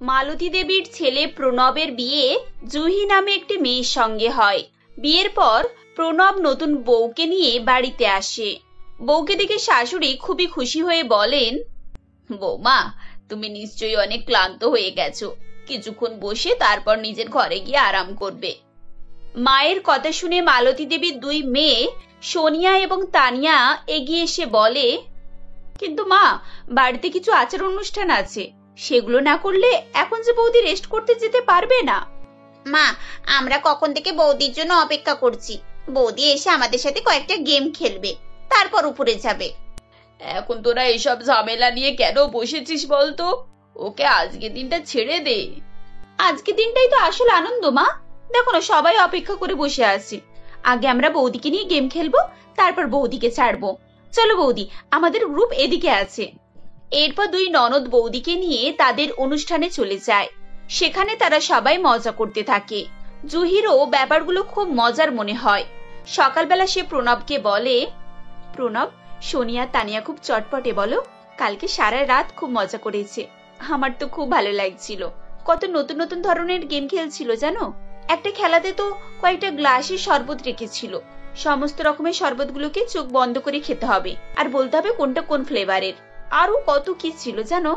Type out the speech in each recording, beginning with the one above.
মালতী দেবীর ছেলে প্রণবের বিয়ে জুহি নামে একটি মেয়ের সঙ্গে হয়। বিয়ের পর প্রণব নতুন বউকে নিয়ে বাড়িতে আসে। বউকে দেখে শাশুড়ি খুবই খুশি হয়ে বলেন, বৌমা, তুমি নিশ্চয়ই অনেক ক্লান্ত হয়ে গেছো, কিছুক্ষণ বসে তারপর নিজের ঘরে গিয়ে আরাম করবে। মায়ের কথা শুনে মালতী দেবীর দুই মেয়ে সোনিয়া এবং তানিয়া এগিয়ে এসে বলে, কিন্তু মা, বাড়িতে কিছু আচার অনুষ্ঠান আছে, সেগুলো না করলে এখন যে বৌদি রেস্ট করতে যেতে পারবে না। মা, আমরা কখন থেকে বৌদির জন্য অপেক্ষা করছি। বৌদি এসে আমাদের সাথে কয়েকটা গেম খেলবে, তারপর উপরে যাবে। এখন তোরা এসব ঝামেলা নিয়ে কেন বসেছিস বলতো? ওকে আজকে দিনটা ছেড়ে দে। আজকে দিনটাই তো আসল আনন্দ মা। দেখো না, সবাই অপেক্ষা করে বসে আছে। আগে আমরা বৌদিকে নিয়ে গেম খেলবো, তারপর বৌদিকে ছাড়বো। চলো বৌদি, আমাদের গ্রুপ এদিকে আছে। এরপর দুই ননদ বৌদিকে নিয়ে তাদের অনুষ্ঠানে চলে যায়। সেখানে তারা সবাই মজা করতে থাকে। জুহিরও ব্যাপারগুলো খুব মজার মনে হয়। সকালবেলা সে প্রণবকে বলে, প্রণব, সোনিয়া তানিয়া খুব চটপটে বলো, কালকে সারা রাত খুব মজা করেছে। আমার তো খুব ভালো লাগছিল। কত নতুন নতুন ধরনের গেম খেলছিল জানো। একটা খেলাতে তো কয়েকটা গ্লাসে শরবত রেখেছিল। সমস্ত রকমের শরবতগুলোকে চোখ বন্ধ করে খেতে হবে আর বলতে হবে কোনটা কোন ফ্লেভারের। আরো কত কি ছিল জানো।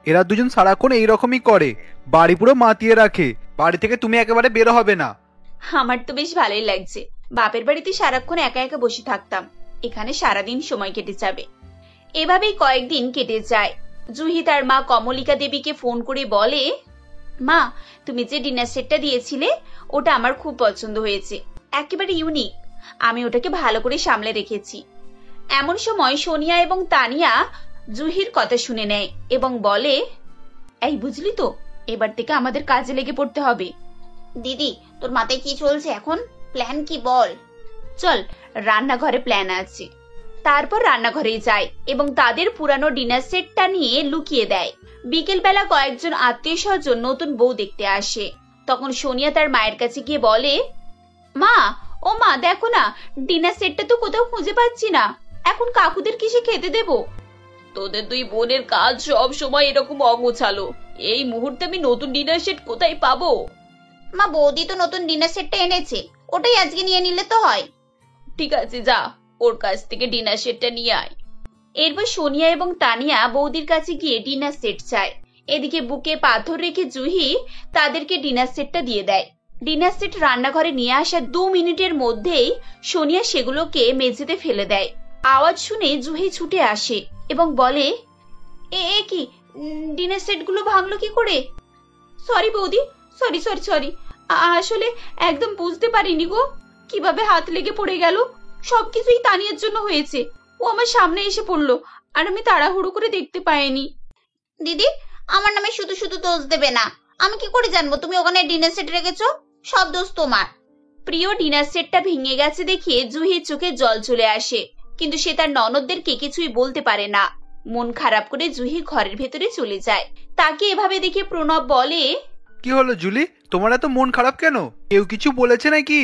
এরা দুজন সারাক্ষণ এইরকমই করে, বাড়ি পুরো মাতিয়ে রাখে। বাড়ি থেকে তুমি একেবারে বের হবে না। আমার তো বেশ ভালোই লাগছে। বাপের বাড়িতে সারাক্ষণ একা একা বসে থাকতাম, এখানে সারাদিন সময় কেটে যাবে। এভাবেই কয়েকদিন কেটে যায়। জুহি তার মা কমলিকা দেবীকে ফোন করে বলে, মা, তুমি যে ডিনার সেটটা দিয়েছিলে ওটা আমার খুব পছন্দ হয়েছে, একেবারে ইউনিক। আমি ওটাকে ভালো করে সামলে রেখেছি। এমন সময় সোনিয়া এবং তানিয়া জুহির কথা শুনে নেয় এবং বলে, এই বুঝলি তো, এবার থেকে আমাদের কাজে লেগে পড়তে হবে। দিদি, তোর মাথায় কি চলছে এখন? প্ল্যান কি বল? চল, রান্নাঘরে প্ল্যান আছে। তারপর রান্নাঘরে যায় এবং তাদের পুরানো ডিনার সেটটা নিয়ে লুকিয়ে দেয়। বিকেল বেলা কয়েকজন আত্মীয় স্বজন নতুন বউ দেখতে আসে। তখন সোনিয়া তার মায়ের কাছে গিয়ে বলে, মা, ও মা, দেখো না, ডিনার সেটটা তো কোথাও খুঁজে পাচ্ছি না। এখন কাকুদের কিসে খেতে দেব? তোদের দুই বোনের কাজ সব সময় এরকম অগোছালো। এই মুহূর্তে আমি নতুন ডিনার সেট কোথায় পাবো? মা, বৌদি তো নতুন ডিনার সেটটা এনেছে, ওটাই আজকে নিয়ে নিলে তো হয়। ঠিক আছে, যা, ওর কাছ থেকে ডিনার সেটটা নিয়ে আয়। এরপর সোনিয়া এবং তানিয়া বৌদির কাছে গিয়ে ডিনার সেট চায়। এদিকে বুকে পাথর রেখে জুহি তাদেরকে ডিনার সেটটা দিয়ে দেয়। ডিনার সেট রান্নাঘরে নিয়ে আসা 2 মিনিটের মধ্যেই সোনিয়া সেগুলোকে মেঝেতে ফেলে দেয়। আওয়াজ শুনে জুহি ছুটে আসে এবং বলে, এ কি, ডিনার সেটগুলো ভাঙলো কি করে? সরি বৌদি, সরি সরি সরি, আসলে একদম বুঝতে পারিনি গো, কিভাবে হাত লেগে পড়ে গেল। সবকিছুই তানিয়ার জন্য হয়েছে। ও আমার সামনে এসে পড়লো আর আমি তাড়াহুড়ো করে দেখতে পাইনি। দিদি, আমার নামে শুধু শুধু দোষ দেবে না। আমি কি করে জানবো তুমি ওখানে ডিনার সেট রেখেছো? সব দোষ তোমার। প্রিয় ডিনার সেটটা ভেঙে গেছে দেখে জুহির চোখে জল চলে আসে, কিন্তু সে তার ননদদেরকে কিছুই বলতে পারে না। মন খারাপ করে জুহি ঘরের ভেতরে চলে যায়। তাকে এভাবে দেখে প্রণব বলে, কি হলো জুলি, তোমার এত মন খারাপ কেন? কেউ কিছু বলেছে নাকি?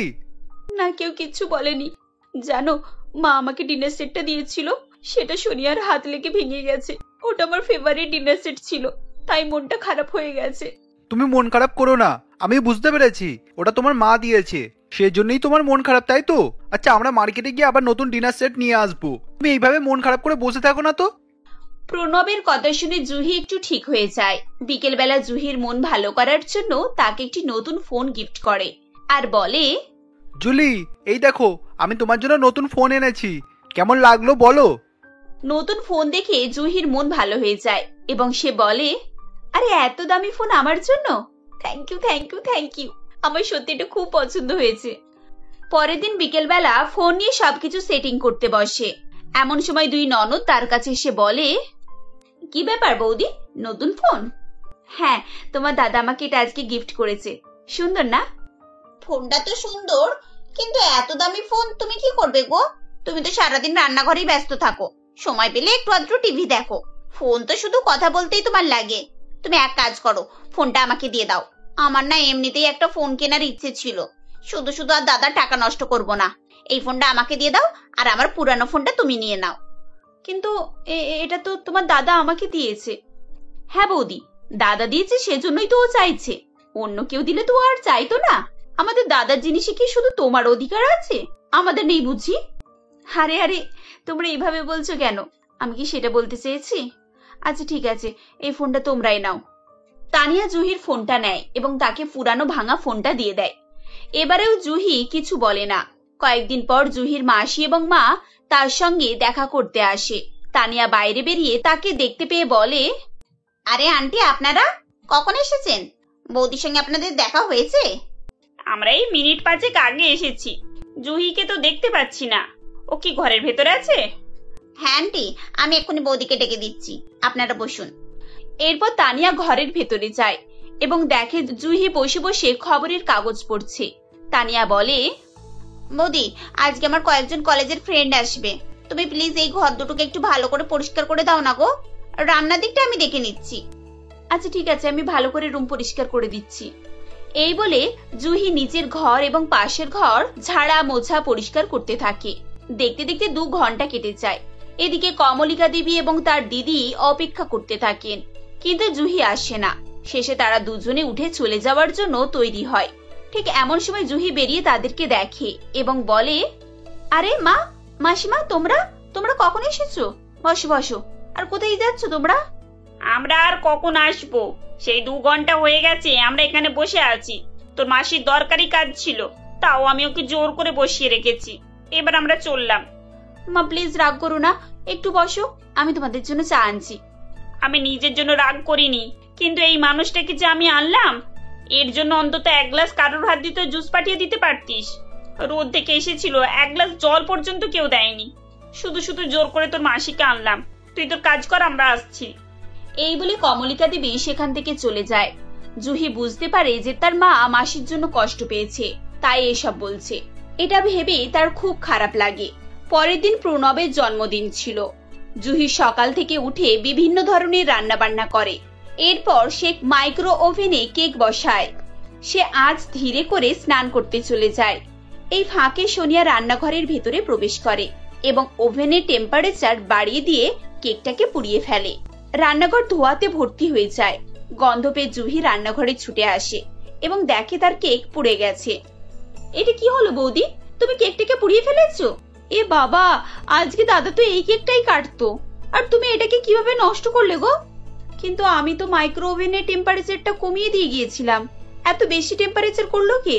না, কেউ কিচ্ছু বলেনি। জানো, মা আমাকে ডিনার সেটটা দিয়েছিল, সেটা সোনিয়ার হাত লেগে ভেঙে গেছে। ওটা আমার ফেভারিট ডিনার সেট ছিল, তাই মনটা খারাপ হয়ে গেছে। তুমি মন খারাপ করো না, আমি বুঝতে পেরেছি, ওটা তোমার মা দিয়েছে, সেজন্যই তোমার মন খারাপ, তাই তো? আচ্ছা, আমরা মার্কেটে গিয়ে আবার নতুন ডিনার সেট নিয়ে আসবো। তুমি এইভাবে মন খারাপ করে বসে থাকো না তো। প্রণবের কথা শুনে জুহি একটু ঠিক হয়ে যায়। বিকেল বেলা জুহির মন ভালো করার জন্য তাকে একটি নতুন ফোন গিফট করে আর বলে, জুলি, এই দেখো, আমি তোমার জন্য নতুন ফোন এনেছি, কেমন লাগলো বলো? নতুন ফোন দেখে জুহির মন ভালো হয়ে যায় এবং সে বলে, আরে এত দামি ফোন আমার জন্য? Thank you thank you thank you, আমার সত্যি এটা খুব পছন্দ হয়েছে। পরের দিন বিকেল বেলা ফোন নিয়ে সবকিছু সেটিং করতে বসে। এমন সময় দুই ননদ তার কাছে এসে বলে, কি ব্যাপার বৌদি, নতুন ফোন? হ্যাঁ, তোমার দাদা আমাকে এটা আজকে গিফট করেছে। সুন্দর না? ফোনটা তো সুন্দর, কিন্তু এত দামি ফোন তুমি কি করবে গো? তুমি তো সারাদিন রান্নাঘরেই ব্যস্ত থাকো, সময় পেলে একটু আধটু টিভি দেখো। ফোন তো শুধু কথা বলতেই তোমার লাগে। তুমি এক কাজ করো, ফোনটা আমাকে দিয়ে দাও। আমার না এমনিতেই একটা ফোন কেনার ইচ্ছে ছিল, শুধু শুধু আর দাদার টাকা নষ্ট করবো না। এই ফোনটা আমাকে দিয়ে দাও আর আমার পুরানো ফোনটা তুমি নিয়ে নাও। কিন্তু এটা তো তোমার দাদা আমাকে দিয়েছে। হ্যাঁ বৌদি, দাদা দিয়েছে সেজন্যই তো ও চাইছে, অন্য কেউ দিলে তো ও আর চাইতো না। আমাদের দাদার জিনিসে কি শুধু তোমার অধিকার আছে, আমাদের নেই বুঝি? আরে আরে, তোমরা এইভাবে বলছো কেন? আমি কি সেটা বলতে চেয়েছি? আচ্ছা ঠিক আছে, এই ফোনটা তোমরাই নাও। তানিয়া জুহির ফোনটা নেয় এবং তাকে পুরানো ভাঙা ফোনটা দিয়ে দেয়। এবারেও জুহি কিছু বলে না। কয়েকদিন পর জুহির মাসি এবং মা তার সঙ্গে দেখা করতে আসে। তানিয়া বাইরে বেরিয়ে তাকে দেখতে পেয়ে বলে, আরে আন্টি, আপনারা কখন এসেছেন? বৌদির সঙ্গে আপনাদের দেখা হয়েছে? আমরা এই মিনিট 5 আগে এসেছি। জুহিকে তো দেখতে পাচ্ছি না, ও কি ঘরের ভেতরে আছে? হ্যাঁ আন্টি, আমি এক্ষুনি বৌদিকে ডেকে দিচ্ছি, আপনারা বসুন। এরপর তানিয়া ঘরের ভেতরে যায় এবং দেখে জুহি বসে বসে খবরের কাগজ পড়ছে। তানিয়া বলে, বৌদি, আজকে আমার কয়েকজন কলেজের ফ্রেন্ড আসবে, তুমি প্লিজ এই ঘর দুটোকে একটু ভালো করে পরিষ্কার করে দাও না গো। রান্নার দিকটা আমি দেখে নিচ্ছি। আচ্ছা ঠিক আছে, আমি ভালো করে রুম পরিষ্কার করে দিচ্ছি। এই বলে জুহি নিজের ঘর এবং পাশের ঘর ঝাড়া মোছা পরিষ্কার করতে থাকে। দেখতে দেখতে 2 ঘন্টা কেটে যায়। এদিকে কমলিকা দেবী এবং তার দিদি অপেক্ষা করতে থাকেন, কিন্তু জুহি আসে না। শেষে তারা দুজনে উঠে চলে যাওয়ার জন্য তৈরি হয়। ঠিক এমন সময় জুহি বেরিয়ে তাদেরকে দেখে এবং বলে, আরে মা, মাসিমা, তোমরা কখন এসেছো? বসো বসো। আর কোথায় যাচ্ছ তোমরা? আমরা আর কখন আসবো? সেই 2 ঘন্টা হয়ে গেছে আমরা এখানে বসে আছি। তোর মাসির দরকারি কাজ ছিল, তাও আমি ওকে জোর করে বসিয়ে রেখেছি। এবার আমরা চললাম। মা প্লিজ রাগ করো না, একটু বসো, আমি তোমাদের জন্য চা আনছি। আমি নিজের জন্য রাগ করিনি, কিন্তু এই মানুষটাকে যে আমি আনলাম, এর জন্য অন্তত 1 গ্লাস কারোর হাত দিতে জুস পাঠিয়ে দিতে পারতিস। রোদ থেকে এসেছিল, 1 গ্লাস জল পর্যন্ত কেউ দেয়নি। শুধু শুধু জোর করে তোর মাসিকে আনলাম। তুই তোর কাজ কর, আমরা আসছি। এই বলে কমলিকা দেবী সেখান থেকে চলে যায়। জুহি বুঝতে পারে যে তার মা মাসির জন্য কষ্ট পেয়েছে, তাই এসব বলছে। এটা ভেবে তার খুব খারাপ লাগে। পরের দিন প্রণবের জন্মদিন ছিল। জুহি সকাল থেকে উঠে বিভিন্ন ধরনের রান্না বান্না করে। এরপর সে মাইক্রো ওভেনে কেক বসায়। সে আজ ধীরে করে স্নান করতে চলে যায়। এই ফাঁকে সোনিয়া রান্নাঘরের ভেতরে প্রবেশ করে এবং ওভেনের টেম্পারেচার বাড়িয়ে দিয়ে কেকটাকে পুড়িয়ে ফেলে। রান্নাঘর ধোঁয়াতে ভর্তি হয়ে যায়। গন্ধ পেয়ে জুহি রান্নাঘরে ছুটে আসে এবং দেখে তার কেক পুড়ে গেছে। এটা কি হলো বৌদি, তুমি কেকটাকে পুড়িয়ে ফেলেছো? এ বাবা, আজকে দাদা তো এই কেকটাই কাটতো, আর তুমি এটাকে কিভাবে নষ্ট করলে গো? কিন্তু আমি তো মাইক্রো ওভেনের টেম্পারেচারটা কমিয়ে দিয়ে গিয়েছিলাম, এত বেশি টেম্পারেচার করলো কে?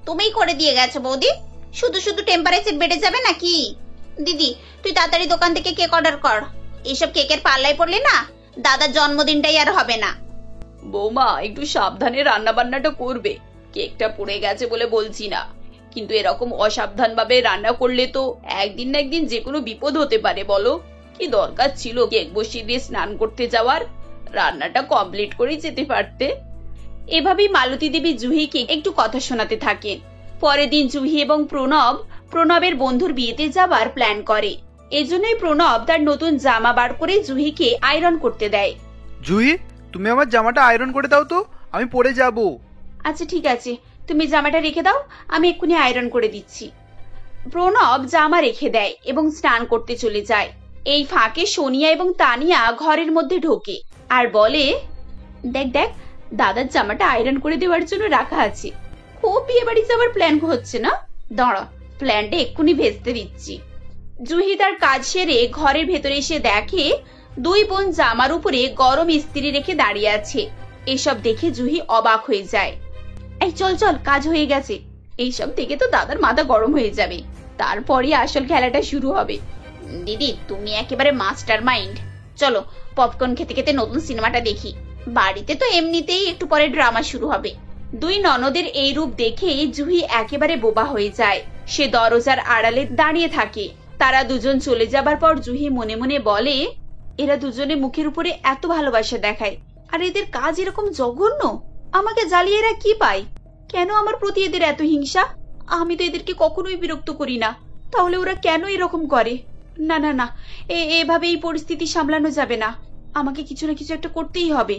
তুমিই করে দিয়ে গেছো বৌদি, শুধু শুধু টেম্পারেচার বেড়ে যাবে নাকি? দিদি, তুই তাড়াতাড়ি দোকান থেকে কেক অর্ডার কর। এইসব কেকের পাল্লায় পড়লে না, দাদার জন্মদিনটাই আর হবে না। বৌমা, একটু সাবধানে রান্না বান্নাটা করবে। কেকটা পুড়ে গেছে বলে বলছি না, কিন্তু এরকম অসাবধান ভাবে রান্না করলে তো একদিন না একদিন যে কোনো বিপদ হতে পারে। বলো, কি দরকার ছিল কেক বসিয়ে দিয়ে স্নান করতে যাওয়ার? রান্নাটা কমপ্লিট করে যেতে পারতে। এভাবেই মালতী দেবী জুহিকে একটু কথা শোনাতে থাকেন। পরের দিন জুহি এবং প্রণবের বন্ধুর বিয়েতে যাবার প্ল্যান করে। এজন্যই প্রণব তার নতুন জামা বার করে জুহিকে আয়রন করতে দেয়। জুহি, তুমি আমার জামাটা আয়রন করে দাও তো, আমি পরে যাব। আচ্ছা ঠিক আছে, তুমি জামাটা রেখে দাও, আমি এক্ষুনি আয়রন করে দিচ্ছি। প্রণব জামা রেখে দেয় এবং স্নান করতে চলে যায়। এই ফাঁকে সোনিয়া এবং তানিয়া ঘরের মধ্যে ঢোকে আর বলে, দেখ দেখ, দাদার জামাটা আয়রন করে দেওয়ার জন্য রাখা আছে। খুব বিয়ে বাড়ি যাওয়ার প্ল্যান হচ্ছে না? দাঁড়া, প্ল্যানটা এক্ষুনি ভেস্তে দিচ্ছি। জুহি তার কাজ সেরে ঘরের ভেতরে এসে দেখে 2 বোন জামার উপরে গরম ইস্ত্রি রেখে দাঁড়িয়ে আছে। এসব দেখে জুহি অবাক হয়ে যায়। এই চল চল, কাজ হয়ে গেছে। এইসব দেখে তো দাদার মাথা গরম হয়ে যাবে, তারপরই আসল খেলাটা শুরু হবে। দিদি, তুমি একেবারে মাস্টার মাইন্ড। চলো পপকর্ন খেতে খেতে নতুন সিনেমাটা দেখি। বাড়িতে তো এমনিতেই একটু পরে ড্রামা শুরু হবে। 2 ননদের এই রূপ দেখে জুহি একেবারে বোবা হয়ে যায়। সে দরজার আড়ালে দাঁড়িয়ে থাকে। তারা দুজন চলে যাবার পর জুহি মনে মনে বলে, এরা দুজনে মুখের উপরে এত ভালোবাসা দেখায়, আর এদের কাজ এরকম জঘন্য। আমাকে জ্বালিয়ে এরা কি পায়? কেন আমার প্রতি এদের এত হিংসা? আমি তো এদেরকে কখনোই বিরক্ত করি না, তাহলে ওরা কেন এরকম করে? না না না, এভাবে এই পরিস্থিতি সামলানো যাবে না। আমাকে কিছু না কিছু একটা করতেই হবে।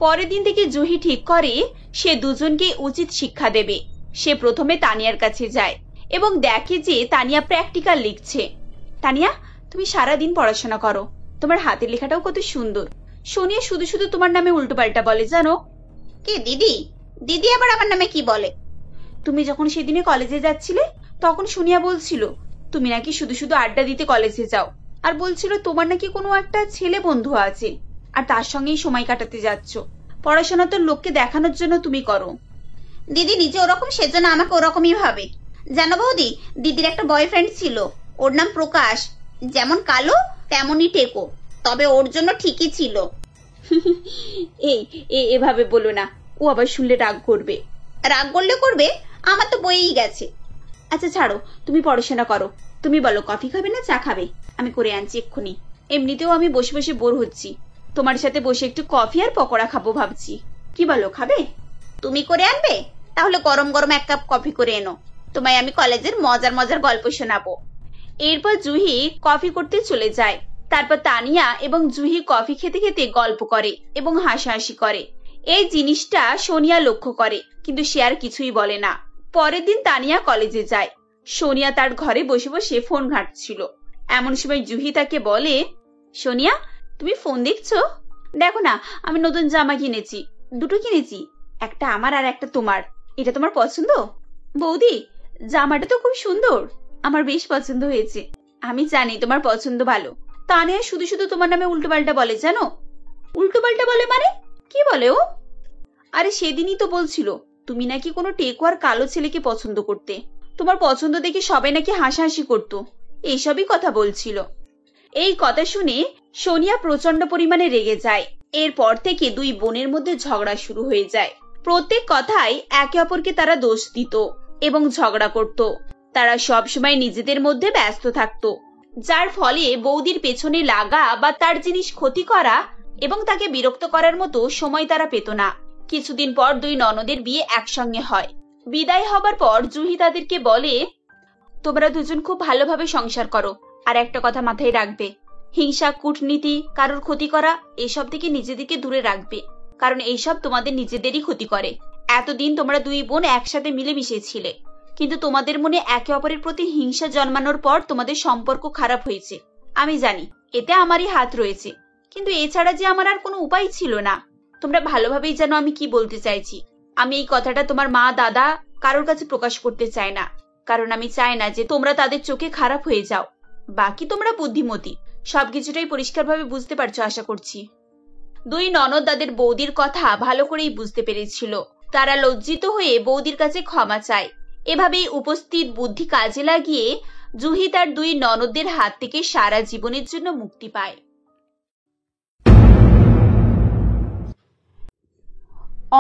পরের দিন থেকে জুহি ঠিক করে সে দুজনকে উচিত শিক্ষা দেবে। সে প্রথমে তানিয়ার কাছে যায় এবং দেখে যে তানিয়া প্র্যাকটিক্যাল লিখছে। তানিয়া, তুমি সারাদিন পড়াশোনা করো, তোমার হাতের লেখাটাও কত সুন্দর। সোনিয়া শুধু শুধু তোমার নামে উল্টোপাল্টা বলে জানো। কে দিদি? দিদি আবার আমার নামে কি বলে? তুমি যখন সেদিনে কলেজে যাচ্ছিলে তখন সোনিয়া বলছিল তুমি নাকি শুধু শুধু আড্ডা দিতে কলেজে যাও, আর বলছিল তোমার নাকি কোনো একটা ছেলে বন্ধু আছে আর তার সঙ্গেই সময় কাটাতে যাচ্ছ। পড়াশোনা তো লোককে দেখানোর জন্য তুমি করো। দিদি নিজে ওরকম, সেজন্য আমাকে ওরকমই ভাবে। জানো বৌদি, দিদির একটা বয়ফ্রেন্ড ছিল, ওর নাম প্রকাশ। যেমন কালো তেমনই টেকো, তবে ওর জন্য ঠিকই ছিল। এই এভাবে বলো না, ও আবার শুনলে রাগ করবে। রাগ করলে করবে, আমার তো বইই গেছে। আচ্ছা ছাড়ো, তুমি পড়াশোনা করো। তুমি বলো কফি খাবে না চা খাবে? আমি করে আনছি এক্ষুনি। এমনিতেও আমি বসে বসে বোর হচ্ছি, তোমার সাথে বসে একটু কফি আর পকোড়া খাবো ভাবছি। কি বলো, খাবে? তুমি করে আনবে? তাহলে গরম গরম 1 কাপ কফি করে এনো, তোমায় আমি কলেজের মজার মজার গল্প শোনাবো। এরপর জুহি কফি করতে চলে যায়। তারপর তানিয়া এবং জুহি কফি খেতে খেতে গল্প করে এবং হাসাহাসি করে। এই জিনিসটা সোনিয়া লক্ষ্য করে, কিন্তু সে আর কিছুই বলে না। পরের দিন তানিয়া কলেজে যায়। সোনিয়া তার ঘরে বসে বসে ফোন ঘাঁটছিল। এমন সময় জুহি তাকে বলে, সোনিয়া তুমি ফোন দেখছো? দেখো না, আমি নতুন জামা কিনেছি, দুটো কিনেছি, একটা আমার আর একটা তোমার। এটা তোমার পছন্দ? বৌদি, জামাটা তো খুব সুন্দর, আমার বেশ পছন্দ হয়েছে। আমি জানি তোমার পছন্দ ভালো। তানিয়া শুধু শুধু তোমার নামে উল্টোপাল্টা বলে জানো। উল্টোপাল্টা বলে মানে? কি বলে ও? আরে সেদিনই তো বলছিল তুমি নাকি কোনো টেকো আর কালো ছেলেকে পছন্দ করতে, তোমার পছন্দ দেখে সবাই নাকি হাসাহাসি করতো, এইসবই কথা বলছিল। এই কথা শুনে সোনিয়া প্রচন্ড পরিমাণে রেগে যায়। এরপর থেকে দুই বোনের মধ্যে ঝগড়া শুরু হয়ে যায়। প্রত্যেক কথায় একে অপরকে তারা দোষ দিত এবং ঝগড়া করত। তারা সবসময় নিজেদের মধ্যে ব্যস্ত থাকতো, যার ফলে বৌদির পেছনে লাগা বা তার জিনিস ক্ষতি করা এবং তাকে বিরক্ত করার মতো সময় তারা পেত না। কিছুদিন পর দুই ননদের বিয়ে একসঙ্গে হয়। বিদায় হবার পর জুহি তাদেরকে বলে, তোমরা দুজন খুব ভালোভাবে সংসার করো, আর একটা কথা মাথায় রাখবে, হিংসা, কূটনীতি, কারোর ক্ষতি করা এসব থেকে নিজেদেরকে দূরে রাখবে, কারণ এইসব তোমাদের নিজেদেরই ক্ষতি করে। এতদিন তোমরা দুই বোন একসাথে মিলেমিশে ছিলে, কিন্তু তোমাদের মনে একে অপরের প্রতি হিংসা জন্মানোর পর তোমাদের সম্পর্ক খারাপ হয়েছে। আমি জানি এতে আমারই হাত রয়েছে, কিন্তু এছাড়া যে আমার আর কোনো উপায় ছিল না। তোমরা ভালোভাবেই জানো আমি কি বলতে চাইছি। আমি এই কথাটা তোমার মা, দাদা কারোর কাছে প্রকাশ করতে চাই না, কারণ আমি চাই না যে তোমরা তাদের চোখে খারাপ হয়ে যাও। বাকি তোমরা বুদ্ধিমতী, সবকিছুটাই পরিষ্কারভাবে বুঝতে পারছো আশা করছি। দুই ননদ তাদের বৌদির কথা ভালো করেই বুঝতে পেরেছিল। তারা লজ্জিত হয়ে বৌদির কাছে ক্ষমা চায়। এভাবেই উপস্থিত বুদ্ধি কাজে লাগিয়ে জুহি তার দুই ননদদের হাত থেকে সারা জীবনের জন্য মুক্তি পায়।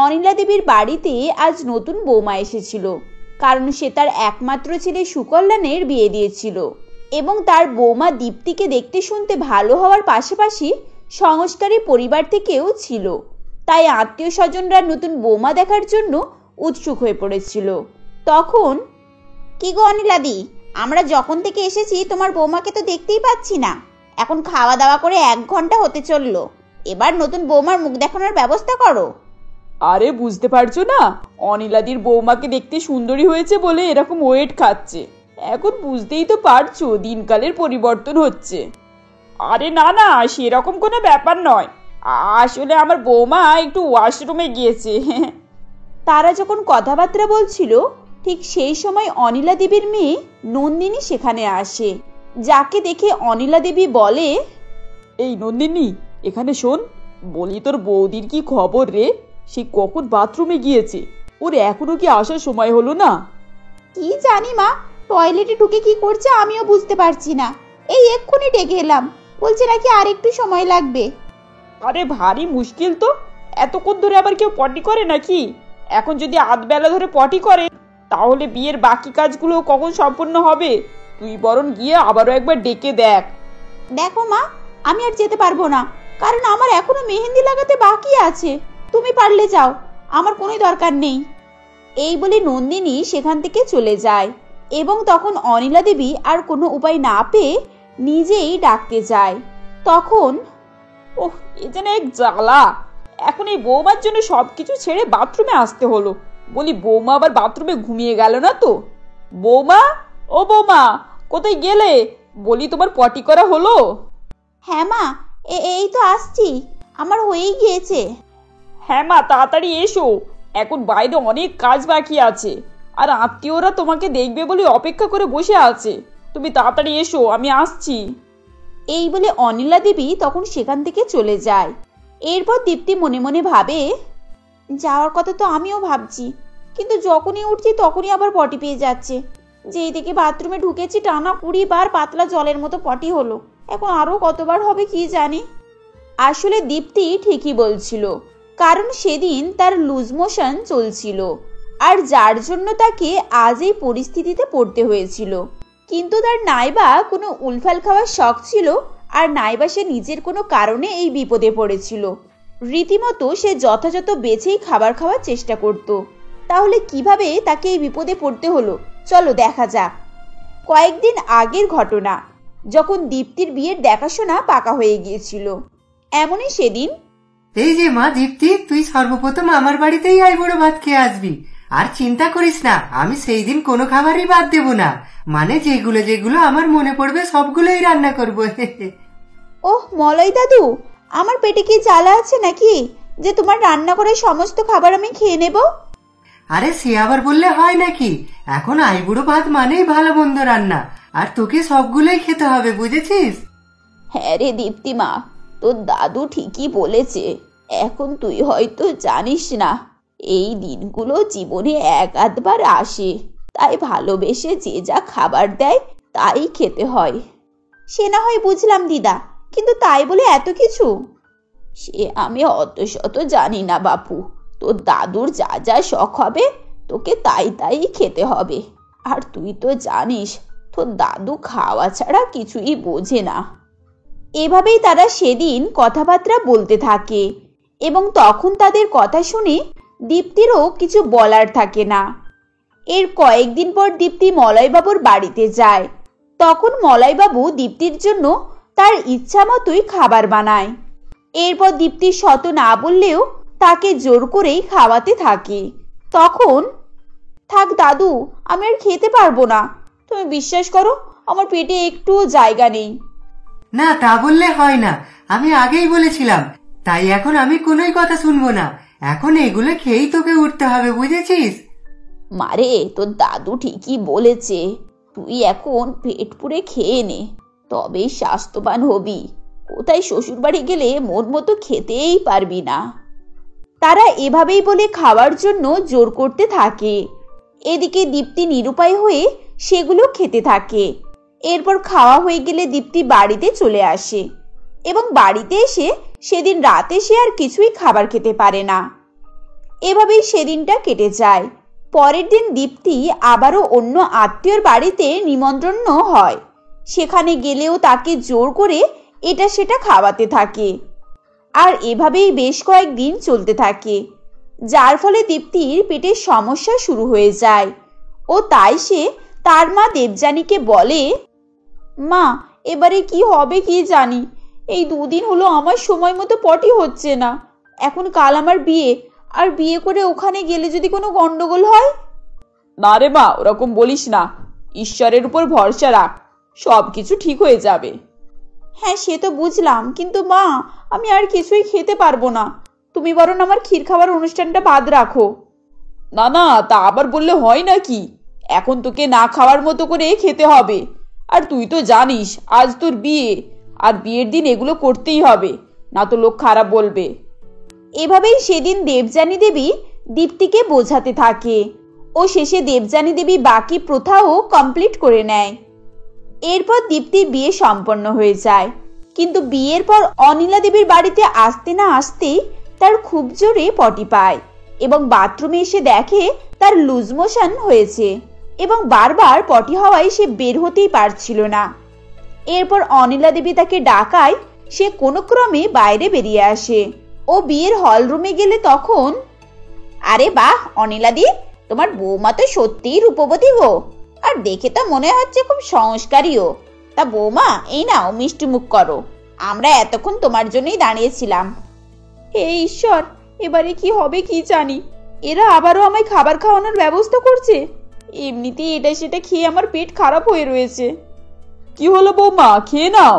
অনিলা দেবীর বাড়িতে আজ নতুন বৌমা এসেছিল, কারণ সে তার একমাত্র ছেলে সুকল্যাণের বিয়ে দিয়েছিল এবং তার বৌমা দীপ্তিকে দেখতে শুনতে ভালো হওয়ার পাশাপাশি সংস্কারী পরিবার থেকেও ছিল। তাই আত্মীয় স্বজনরা নতুন বৌমা দেখার জন্য উৎসুক হয়ে পড়েছিল। তখন, কি গো অনিলাদি, আমরা যখন থেকে এসেছি তোমার বৌমাকে তো দেখতেই পাচ্ছি না। এখন খাওয়া দাওয়া করে 1 ঘন্টা হতে চললো, এবার নতুন বৌমার মুখ দেখানোর ব্যবস্থা করো। আরে বুঝতে পারছো না, অনিলাদির বৌমাকে দেখতে সুন্দরী হয়েছে বলে এরকম ওয়েট খাচ্ছে। এখন বুঝতেই তো পারছো দিনকালের পরিবর্তন হচ্ছে। আরে না না, সেরকম কোনো ব্যাপার নয়, আসলে আমার বৌমা একটু ওয়াশরুমে গিয়েছে। তারা যখন কথাবার্তা বলছিল ঠিক সেই সময় অনিলা দেবীর মেয়ে নন্দিনী সেখানে আসে, যাকে দেখে অনিলা দেবী বলে, এই নন্দিনী, এখানে শোন, বলি তোর বৌদির কি খবর রে? সে কখন বাথরুমে গিয়েছে, ওর এখনো কি আসার সময় হলো না? কি জানি মা, টয়লেটে ঢুকে কি করছে আমিও বুঝতে পারছি না। এই এক্ষুনি ডেকে এলাম, বলছে নাকি আর একটু সময় লাগবে। আরে ভারী মুশকিল তো, এতক্ষণ ধরে আবার কেউ পটি করে নাকি? এখন যদি আধবেলা ধরে পটি করে তাহলে বিয়ের বাকি কাজগুলো কখন সম্পূর্ণ হবে? তুই বরং গিয়ে আবারও একবার ডেকে দেখ। দেখো মা, আমি আর যেতে পারবো না, কারণ আমার এখনো মেহেন্দি লাগাতে বাকি আছে। তুমি পারলে যাও, আমার কোনো দরকার নেই। এই বলে নন্দিনী সেখান থেকে চলে যায় এবং তখন অনিলা দেবী আর কোনো উপায় না পেয়ে নিজেই ডাকতে যায়। তখন, ওহ, এ যেন এক জ্বালা, এখন এই বৌমার জন্য সবকিছু ছেড়ে বাথরুমে আসতে হলো। বলি বৌমা আবার বাথরুমে ঘুমিয়ে গেল না তো? বৌমা, ও বৌমা, কোথায় গেলে? বলি তোমার পটি করা হলো? হ্যাঁ মা, এই তো আসছি। আমার হয়েই গিয়েছে। হ্যাঁ মা, তাড়াতাড়ি এসো, এখন বাইরে অনেক কাজ বাকি আছে, আর আত্মীয়রা তোমাকে দেখবে বলে অপেক্ষা করে বসে আছে। তুমি তাড়াতাড়ি এসো, আমি আসছি। এই বলে অনিলা দেবী তখন সেখান থেকে চলে যায়। এরপর দীপ্তি মনে মনে ভাবে, যাওয়ার কথা তো আমিও ভাবছি, কিন্তু যখনই উঠছি তখনই আবার পটি পেয়ে যাচ্ছে। যেই থেকে বাথরুমে ঢুকেছি টানা 20 বার পাতলা জলের মতো পটি হলো, এখন আরো কতবার হবে কি জানি। আসলে দীপ্তি ঠিকই বলছিল, কারণ সেদিন তার লুজ মোশন চলছিল, আর যার জন্য তাকে আজ এই পরিস্থিতিতে পড়তে হয়েছিল। কিন্তু তার নাইবা কোনো উলফাল খাওয়ার শখ ছিল, আর নাইবা সে নিজের কোনো কারণে এই বিপদে পড়েছিল। রীতিমতো সে যথাযথ বেছেই খাবার খাওয়ার চেষ্টা করত। তাহলে কিভাবে তাকে এই বিপদে পড়তে হলো, চলো দেখা যাক। কয়েকদিন আগের ঘটনা, যখন দীপ্তির বিয়ের দেখাশোনা পাকা হয়ে গিয়েছিল। এমনই সেদিন, এই যে মা দীপ্তি, তুই সর্বপ্রথম আমার বাড়িতেই আইবুড়ো ভাত খেয়ে আসবি। আর চিন্তা করিস না, আমি সেই দিন কোনো খাবারই বাদ দেব না। মানে যেগুলো যেগুলো আমার মনে পড়বে সবগুলোই রান্না করবো। ওহ মলয় দাদু, আমার পেটে কি জ্বালা আছে নাকি যে তোমার রান্না করে সমস্ত খাবার আমি খেয়ে নেব? আরে সে আবার বললে হয় নাকি, এখন আইবুড়ো ভাত মানেই ভালো মন্দ রান্না, আর তোকে সবগুলোই খেতে হবে, বুঝেছিস? হ্যাঁ রে দীপ্তিমা, তোর দাদু ঠিকই বলেছে। এখন তুই হয়তো জানিস না, এই দিনগুলো জীবনে এক আধবার আসে, তাই ভালোবেসে যে যা খাবার দেয় তাই খেতে হয়। সে না হয় বুঝলাম দিদা, কিন্তু তাই বলে এত কিছু? সে আমি অত শত জানি না বাপু, তোর দাদুর যা যা শখ হবে তোকে তাই তাই খেতে হবে। আর তুই তো জানিস তোর দাদু খাওয়া ছাড়া কিছুই বোঝে না। এভাবেই তারা সেদিন কথাবার্তা বলতে থাকে, এবং তখন তাদের কথা শুনে দীপ্তিরও কিছু বলার থাকে না। এর কয়েকদিন পর দীপ্তি মলয়বাবুর বাড়িতে যায়। তখন মলয়বাবু দীপ্তির জন্য তার ইচ্ছা মতোই খাবার বানায়। এরপর দীপ্তি শত না বললেও তাকে জোর করেই খাওয়াতে থাকে। তখন, থাক দাদু, আমি আর খেতে পারবো না, তুমি বিশ্বাস করো আমার পেটে একটুও জায়গা নেই। না, তা বললে হয় না, আমি আগেই বলেছিলাম। তাই এখন আমি কোনোই কথা শুনবো না, এখন এগুলো খেয়েই তোকে উঠতে হবে, বুঝেছিস? মারে, তোর দাদু ঠিকই বলেছে, তুই এখন পেট পুরে খেয়ে নে, তবেই স্বাস্থ্যবান হবি। কোথায় শ্বশুর বাড়ি গেলে মন মতো খেতেই পারবি না। তারা এভাবেই বলে খাওয়ার জন্য জোর করতে থাকে। এদিকে দীপ্তি নিরুপায় হয়ে সেগুলো খেতে থাকে। এরপর খাওয়া হয়ে গেলে দীপ্তি বাড়িতে চলে আসে, এবং বাড়িতে এসে সেদিন রাতে সে আর কিছুই খাবার খেতে পারে না। এভাবেই সেদিনটা কেটে যায়। পরের দিন দীপ্তি আবারও অন্য আত্মীয়র বাড়িতে নিমন্ত্রণ হয়। সেখানে গেলেও তাকে জোর করে এটা সেটা খাওয়াতে থাকে। আর এভাবেই বেশ কয়েকদিন চলতে থাকে, যার ফলে দীপ্তির পেটের সমস্যা শুরু হয়ে যায়। ও তাই সে তার মা দেবযানীকে বলে, মা, এবারে কি হবে কি জানি, এই 2 দিন হলো আমার সময় মতো পটি হচ্ছে না। এখন কাল আমার বিয়ে, আর বিয়ে করে ওখানে গেলে যদি কোনো গন্ডগোল হয়? না রে মা, ওরকম বলিস না, ঈশ্বরের উপর ভরসা রাখ, সব কিছু ঠিক হয়ে যাবে। হ্যাঁ সে তো বুঝলাম, কিন্তু মা, আমি আর কিছুই খেতে পারবো না। তুমি বরং আমার ক্ষীর খাওয়ার অনুষ্ঠানটা বাদ রাখো। না না, তা আবার বললে হয় নাকি, এখন তোকে না খাওয়ার মতো করে খেতে হবে। আর তুই তো জানিস আজ তোর বিয়ে, আর বিয়ের দিন এগুলো করতেই হবে, না তো লোক খারাপ বলবে। এভাবেই সেদিন দেবযানী দেবী দীপ্তিকে বোঝাতে থাকে, ও শেষে দেবযানী দেবী বাকি প্রথাও কমপ্লিট করে নেয়। এরপর দীপ্তির বিয়ে সম্পন্ন হয়ে যায়। কিন্তু বিয়ের পর অনিলা দেবীর বাড়িতে আসতে না আসতেই তার খুব জোরে পটি পায়, এবং বাথরুমে এসে দেখে তার লুজ মোশন হয়েছে, এবং বারবার পটি হওয়ায় সে বের হতেই পারছিল না। এরপর অনিলা দেবী তাকে ডাকায় সে কোনো ক্রমে বাইরে বেরিয়ে আসে। ও বিয়ের হল রুমে গেলে তখন, আরে বাহ অনিলাদি, তোমার বৌমা তো সত্যিই রূপবতী গো, আর দেখে তো মনে হচ্ছে খুব সংস্কারীও। তা বৌমা, এই নাও মিষ্টি মুখ করো, আমরা এতক্ষণ তোমার জন্যই দাঁড়িয়েছিলাম। হে ঈশ্বর, এবারে কি হবে কি জানি, এরা আবারও আমায় খাবার খাওয়ানোর ব্যবস্থা করছে। এমনিতেই এটা সেটা খেয়ে আমার পেট খারাপ হয়ে রয়েছে। কি হলো বৌমা, খেয়ে নাও,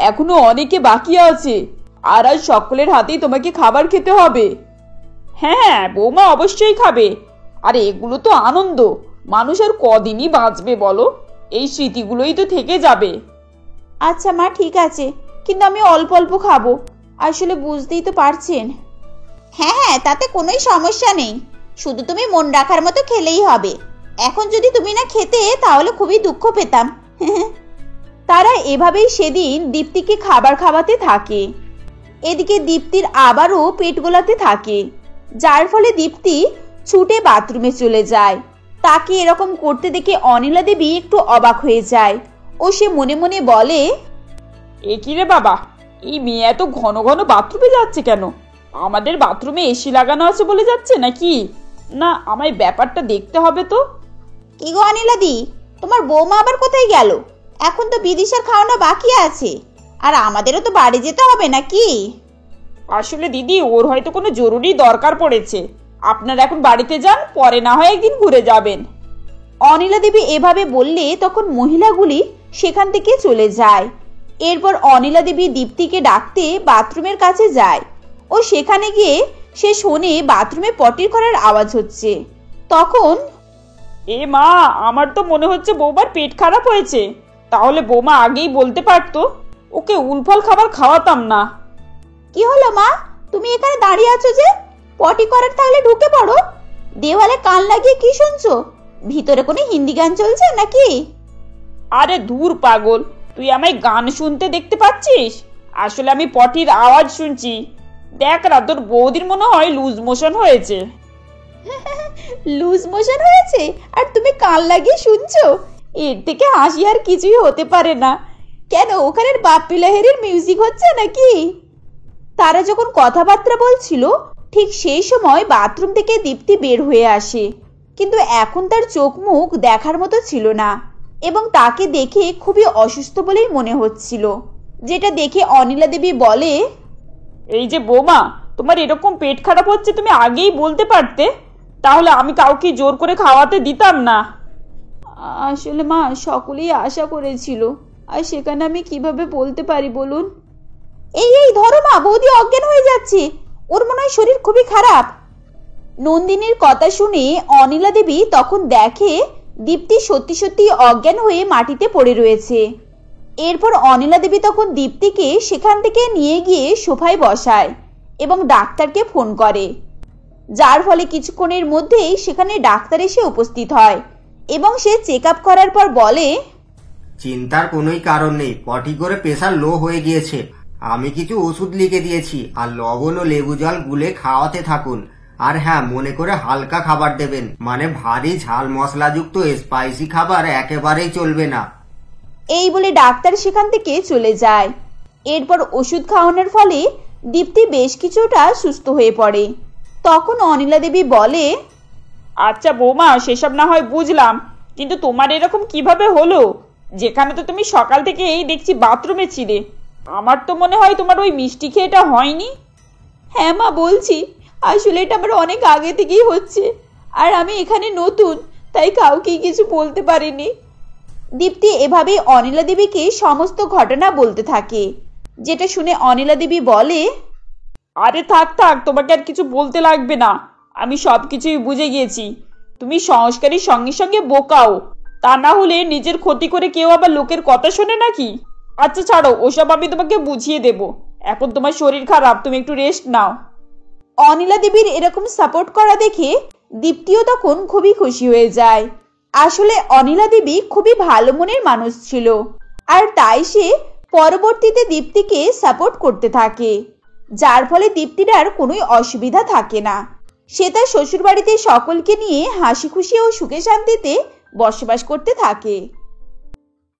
এখনো অনেকে বাকি আছে, আর আজ সকলের হাতেই তোমাকে খাবার খেতে হবে। হ্যাঁ, বৌমা অবশ্যই খাবে। আর এগুলো তো আনন্দ, মানুষ আর কদিনই বাঁচবে বলো, এই স্মৃতিগুলোই তো থেকে যাবে। আচ্ছা মা, ঠিক আছে, কিন্তু আমি অল্প অল্প খাবো, আসলে বুঝতেই তো পারছেন। হ্যাঁ হ্যাঁ, তাতে কোনোই সমস্যা নেই, শুধু তুমি মন রাখার মতো খেলেই হবে। এখন যদি তুমি না খেতে তাহলে খুবই দুঃখ পেতাম। তারা এভাবেই সেদিন দীপ্তিকে খাবার খাওয়াতে থাকে। এদিকে দীপ্তির আবারও পেট গোলাতে থাকে, যার ফলে দীপ্তি ছুটে বাথরুমে চলে যায়। তাকে এরকম করতে দেখে অনিলা দেবী একটু অবাক হয়ে যায় ও সে মনে মনে বলে, এ কি রে বাবা, এই মেয়ে এত ঘন ঘন বাথরুমে যাচ্ছে কেন? আমাদের বাথরুমে এসি লাগানো আছে বলে যাচ্ছে নাকি? না, আমায় ব্যাপারটা দেখতে হবে তো। কি গো অনিলাদি, তোমার বৌমা আবার কোথায় গেল? এখন তো বিদিশার খাওয়ানো বাকি আছে, আর আমাদেরও তো বাড়ি যেতে হবে নাকি? আসলে দিদি, ওর হয়তো কোনো জরুরি দরকার পড়েছে। আপনারা এখন বাড়িতে যান, পরে না হয় একদিন ঘুরে যাবেন। অনিলা দেবী এভাবে বললে তখন মহিলাগুলি সেখান থেকে চলে যায়। এরপর অনিলা দেবী দীপ্তিকে ডাকতে বাথরুমের কাছে যায় ও সেখানে গিয়ে সে শোনে বাথরুমে পটির করার আওয়াজ হচ্ছে। তখন, এ মা, আমার তো মনে হচ্ছে বৌমার পেট খারাপ হয়েছে। তাহলে বৌমা আগেই বলতে পারতো, ওকে উলফল খাবার খাওয়াতাম না। কি হলো মা, তুমি এখানে দাঁড়িয়ে আছো যে? পটি করার তাহলে ঢুকে পড়ো। দেওয়ালে কান লাগিয়ে কি শুনছো? ভিতরে কোনো হিন্দি গান চলছে নাকি? আরে দূর পাগল, তুই আমায় গান শুনতে দেখতে পাচ্ছিস? আসলে আমি পটির আওয়াজ শুনছি। দেখ না, তোর বৌদির মনে হয় লুজ মোশন হয়েছে। লুজ মোশন হয়েছে আর তুমি কান লাগিয়ে শুনছো? এর থেকে হাসি আর কিছুই হতে পারে না। কেন, ওখানের বাপ্পি লাহিড়ীর মিউজিক হচ্ছে নাকি? তারা যখন কথাবার্তা বলছিল ঠিক সেই সময় বাথরুম থেকে দীপ্তি বের হয়ে আসে, কিন্তু এখন তার চোখ মুখ দেখার মতো ছিল না এবং তাকে দেখে খুবই অসুস্থ বলেই মনে হচ্ছিল, যেটা দেখে অনিলা দেবী বলে, এই যে বৌমা, তোমার এরকম পেট খারাপ হচ্ছে তুমি আগেই বলতে পারতে, তাহলে আমি কাউকে জোর করে খাওয়াতে দিতাম না। আসলে মা, সকলেই আশা করেছিল, আর সেখানে আমি কিভাবে বলতে পারি বলুন? এই এই ধরো মা, বৌদি অজ্ঞান হয়ে যাচ্ছে, ওর মনে হয় শরীর খুবই খারাপ। নন্দিনীর কথা শুনে অনিলা দেবী তখন দেখে দীপ্তি সত্যি সত্যি অজ্ঞান হয়ে মাটিতে পড়ে রয়েছে। এরপর অনিলা দেবী তখন দীপ্তিকে সেখান থেকে নিয়ে গিয়ে সোফায় বসায় এবং ডাক্তারকে ফোন করে, যার ফলে কিছুক্ষণের মধ্যেই সেখানে ডাক্তার এসে উপস্থিত হয় এবং সে চেক আপ করার পর বলে, চিন্তার কোনোই কারণ নেই, পটি করে প্রেসার লো হয়ে গিয়েছে। আমি কিছু ওষুধ লিখে দিয়েছি, আর লবণ ও লেবু জল গুলে খাওয়াতে থাকুন। আর হ্যাঁ, মনে করে হালকা খাবার দেবেন, মানে ভারী ঝাল মশলাযুক্ত স্পাইসি খাবার একেবারেই চলবে না। এই বলে ডাক্তার সেখান থেকে চলে যায়। এরপর ওষুধ খাওয়ানোর ফলে দীপ্তি বেশ কিছুটা সুস্থ হয়ে পড়ে। তখন অনিলা দেবী বলে, আচ্ছা বৌমা, সেসব না হয় বুঝলাম, কিন্তু তোমার এরকম কিভাবে হলো, যেখানে তো তুমি সকাল থেকে এই দেখছি বাথরুমে ছিলে? আমার তো মনে হয় তোমার ওই মিষ্টি খেয়ে এটা হয়নি। হ্যাঁ মা, বলছি, আসলে এটা আমার অনেক আগে থেকেই হচ্ছে, আর আমি এখানে নতুন, তাই কাউকেই কিছু বলতে পারিনি। দীপ্তি এভাবেই অনিলা দেবীকে সমস্ত ঘটনা বলতে থাকে, যেটা শুনে অনিলা দেবী বলে, আরে থাক থাক, তোমাকে আর কিছু বলতে লাগবে না, আমি সব কিছুই বুঝে গিয়েছি। তুমি সংস্কারীর সঙ্গে সঙ্গে বোকাও, তা না হলে নিজের ক্ষতি করে কেউ আবার লোকের কথা শোনে নাকি? আচ্ছা ছাড়ো, ওসব আমি তোমাকে বুঝিয়ে দেব। এখন তোমার শরীর খারাপ, তুমি একটু রেস্ট নাও। অনিলা দেবীর এরকম সাপোর্ট করা দেখে দীপ্তিও তখন খুবই খুশি হয়ে যায়। আসলে অনিলা দেবী খুবই ভালো মনের মানুষ ছিল, আর তাই সে পরবর্তীতে দীপ্তিকে সাপোর্ট করতে থাকে, যার ফলে দীপ্তির আর কোনোই অসুবিধা থাকে না। সে তার শ্বশুরবাড়িতে সকলকে নিয়ে হাসি খুশি ও সুখে শান্তিতে বসবাস করতে থাকে।